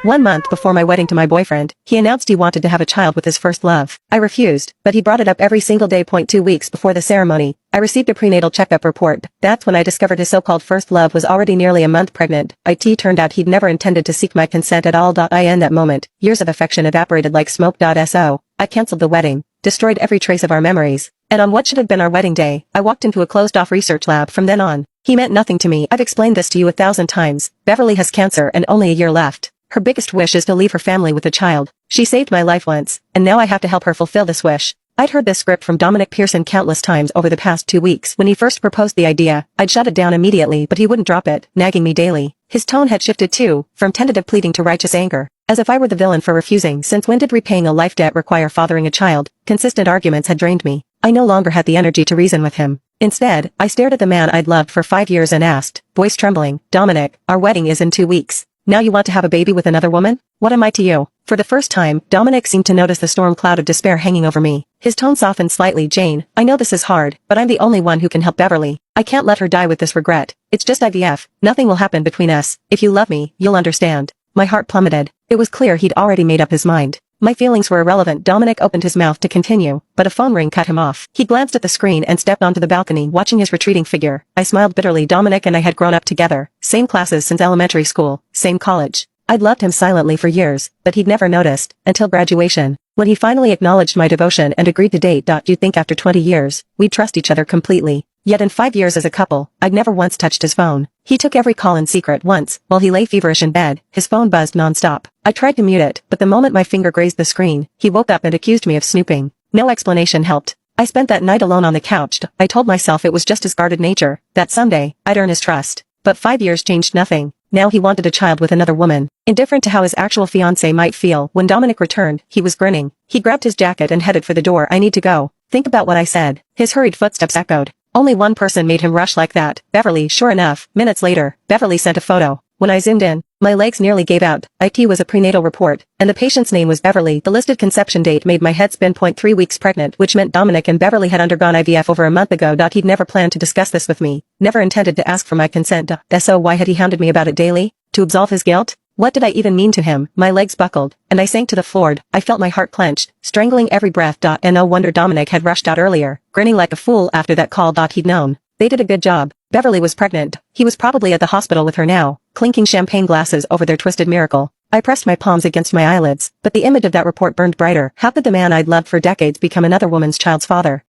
1 month before my wedding to my boyfriend, he announced he wanted to have a child with his first love. I refused, but he brought it up every single day. 2 weeks before the ceremony, I received a prenatal checkup report. That's when I discovered his so-called first love was already nearly a month pregnant. It turned out he'd never intended to seek my consent at all. In that moment, years of affection evaporated like smoke. So, I canceled the wedding, destroyed every trace of our memories, and on what should have been our wedding day, I walked into a closed-off research lab. From then on, he meant nothing to me. I've explained this to you 1,000 times. Beverly has cancer and only a year left. Her biggest wish is to leave her family with a child. She saved my life once, and now I have to help her fulfill this wish. I'd heard this script from Dominic Pearson countless times over the past 2 weeks. When he first proposed the idea, I'd shut it down immediately, but he wouldn't drop it, nagging me daily. His tone had shifted too, from tentative pleading to righteous anger. As if I were the villain for refusing. Since when did repaying a life debt require fathering a child? Consistent arguments had drained me. I no longer had the energy to reason with him. Instead, I stared at the man I'd loved for 5 years and asked, voice trembling, Dominic, our wedding is in 2 weeks. Now you want to have a baby with another woman? What am I to you? For the first time, Dominic seemed to notice the storm cloud of despair hanging over me. His tone softened slightly. Jane, I know this is hard, but I'm the only one who can help Beverly. I can't let her die with this regret. It's just IVF. Nothing will happen between us. If you love me, you'll understand. My heart plummeted. It was clear he'd already made up his mind. My feelings were irrelevant. Dominic opened his mouth to continue, but a phone ring cut him off. He glanced at the screen and stepped onto the balcony, watching his retreating figure. I smiled bitterly. Dominic and I had grown up together. Same classes since elementary school, same college. I'd loved him silently for years, but he'd never noticed, until graduation. When he finally acknowledged my devotion and agreed to date. You'd think after 20 years, we'd trust each other completely. Yet in 5 years as a couple, I'd never once touched his phone. He took every call in secret. Once, while he lay feverish in bed, his phone buzzed non-stop. I tried to mute it, but the moment my finger grazed the screen, he woke up and accused me of snooping. No explanation helped. I spent that night alone on the couch. I told myself it was just his guarded nature, that someday, I'd earn his trust. But 5 years changed nothing. Now he wanted a child with another woman. Indifferent to how his actual fiancée might feel. When Dominic returned, he was grinning. He grabbed his jacket and headed for the door. I need to go. Think about what I said. His hurried footsteps echoed. Only one person made him rush like that. Beverly. Sure enough, minutes later, Beverly sent a photo. When I zoomed in, my legs nearly gave out. It was a prenatal report, and the patient's name was Beverly. The listed conception date made my head spin. 3 weeks pregnant, which meant Dominic and Beverly had undergone IVF over a month ago. He'd never planned to discuss this with me, never intended to ask for my consent. So why had he hounded me about it daily? To absolve his guilt? What did I even mean to him? My legs buckled, and I sank to the floor. I felt my heart clenched, strangling every breath. And no wonder Dominic had rushed out earlier, grinning like a fool after that call. He'd known. They did a good job. Beverly was pregnant. He was probably at the hospital with her now, clinking champagne glasses over their twisted miracle. I pressed my palms against my eyelids, but the image of that report burned brighter. How could the man I'd loved for decades become another woman's child's father?